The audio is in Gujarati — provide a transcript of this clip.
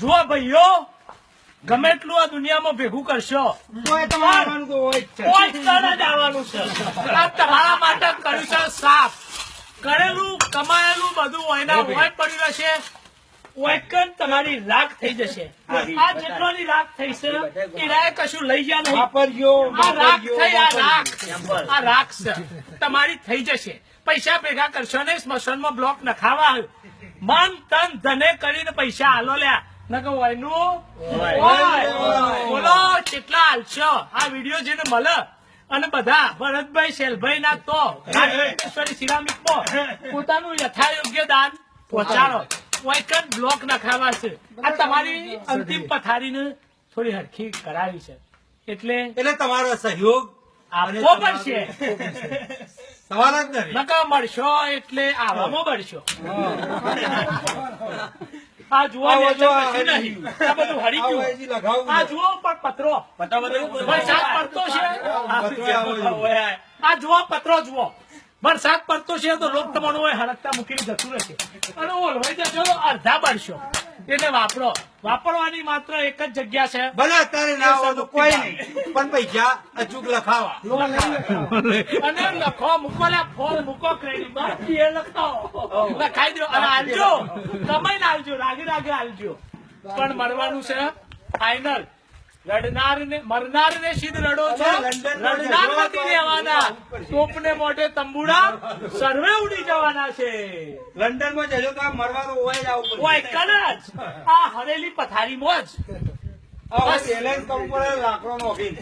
જુઓ ભાઈઓ, ગમે એટલું આ દુનિયામાં ભેગું કરશો કોઈ તમારે આવવાનું તો હોય જ છે. કોઈ સ્થળ જ આવવાનું છે. આ તમારા માટે કર્યું છે સાફ. કરેલું કમાયેલું બધું એના હોય પડ્યું રહેશે. ઓયકન તમારી રાખ થઈ જશે. આ જેટલોની રાખ થઈ છે એનાએ કશું લઈ ગયા નહીં. વાપરજો, આ રાખ વાપરજો, થઈ, આ વાપરજો. રાખ, આ રાખ છે તમારી થઈ જશે. પૈસા ભેગા કરશો ને સ્મશાનમાં બ્લોક નખાવા મન તન ધને કરીને પૈસા હાલો લ્યા નકર ઓયનું બોલો કેટલા હાલશો. આ વિડીયો જેને મળે અને બધા ભરતભાઈ શેલભાઈ ના તો સિરામિકમાં પોતાનું યથાયોગ્ય દાન પહોંચાડો. ઓયકન બ્લોક નખાવા છે. આ તમારી અંતિમ પથારીને થોડી હરખી કરાવી છે એટલે એટલે તમારો સહયોગ આપવો પડશે. તમારા જ નહીં. નકા મળશો એટલે આવવામાં મળશો. આ જુઓ ને એટલે કશું નહીં. આ બધું હરી આવો ગયું. એજી લગાવું આ છે. જુઓ પણ પત્રો વરસાદ પડતો છે. આ જુઓ પત્રો જુઓ. વરસાદ પડતો છે તો લોક તમારું હોય હરકતા મૂકીને જતું રહેશે અને ઓલવાઈ જશો અડધા બળશો. એટલે વાપરો. વાપરવાની માત્ર એક જ જગ્યા છે. ભલે અત્યારે ના હોય તો કોઈ નહીં, પણ પૈસા અચૂક લખાવા. અને લખો મૂકો લે ફોન મૂકો ક્રેડિટ બાકી એ લખાવો લખાઈ દો અને આલજો. કમાઈને આલજો, રાગે રાગે આલજો. પણ મળવાનું છે ફાઈનલ. મરનાર ને સિદ્ધ રડો છો, રડનાર નથી રહેવાના. તોપને મોઢે તંબુડા સર્વે ઉડી જવાના છે. લંડન માં જજો તો આ મળવા તો હોય જ આવું પડે. ઓય કનજ આ હરેલી પથારીમાં જ આ બેલેન્સ કરવું પડે લાકડો નોખીને.